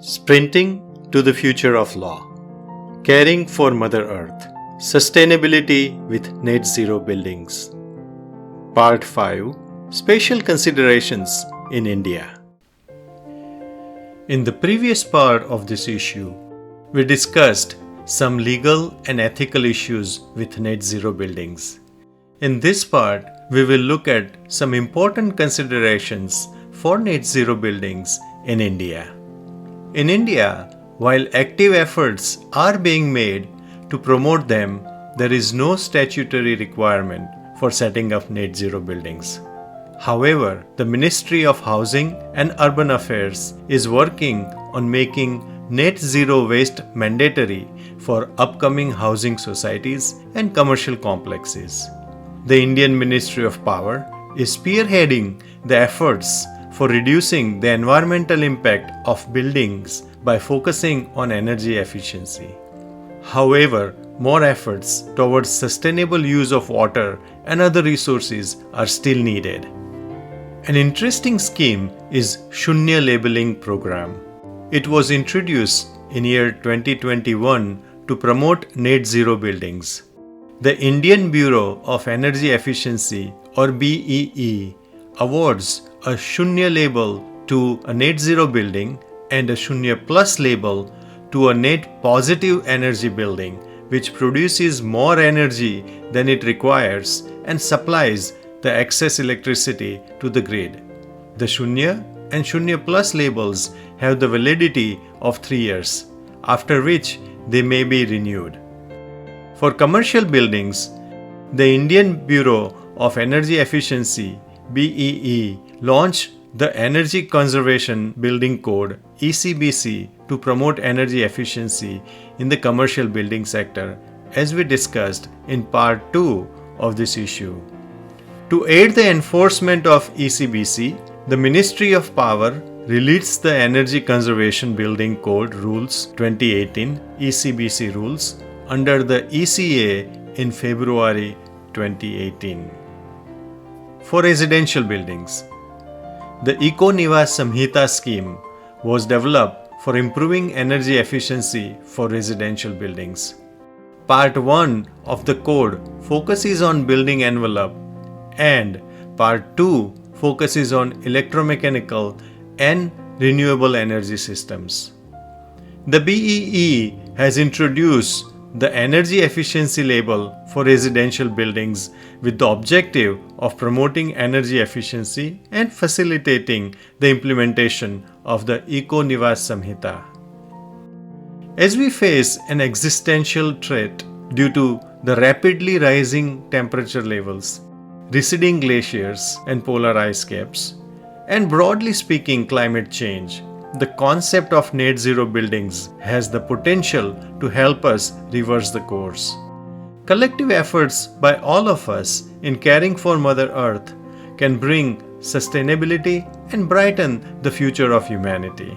Sprinting to the future of law. Caring for Mother Earth. Sustainability with NetZero Buildings. Part 5. Special Considerations in India. In the previous part of this issue, we discussed some legal and ethical issues with NetZero Buildings. In this part, we will look at some important considerations for NetZero Buildings in India. In India, while active efforts are being made to promote them, there is no statutory requirement for setting up NetZero buildings. However, the Ministry of Housing and Urban Affairs is working on making net zero waste mandatory for upcoming housing societies and commercial complexes. The Indian Ministry of Power is spearheading the efforts for reducing the environmental impact of buildings by focusing on energy efficiency. However, more efforts towards sustainable use of water and other resources are still needed. An interesting scheme is Shunya Labelling Programme. It was introduced in year 2021 to promote net zero buildings. The Indian Bureau of Energy Efficiency or BEE awards a Shunya label to a net zero building and a Shunya Plus label to a net positive energy building, which produces more energy than it requires and supplies the excess electricity to the grid. The Shunya and Shunya Plus labels have the validity of 3 years, after which they may be renewed. For commercial buildings, the Indian Bureau of Energy Efficiency BEE launched the Energy Conservation Building Code ECBC to promote energy efficiency in the commercial building sector, as we discussed in part 2 of this issue. To aid the enforcement of ECBC, the Ministry of Power released the Energy Conservation Building Code Rules 2018 ECBC rules under the ECA in February 2018. For residential buildings, the Eco-Niwas Samhita scheme was developed for improving energy efficiency for residential buildings. Part 1 of the code focuses on building envelope and Part 2 focuses on electromechanical and renewable energy systems. The BEE has introduced the energy efficiency label for residential buildings with the objective of promoting energy efficiency and facilitating the implementation of the Eco-Niwas Samhita. As we face an existential threat due to the rapidly rising temperature levels, receding glaciers and polar ice caps, and broadly speaking climate change, the concept of net zero buildings has the potential to help us reverse the course. Collective efforts by all of us in caring for Mother Earth can bring sustainability and brighten the future of humanity.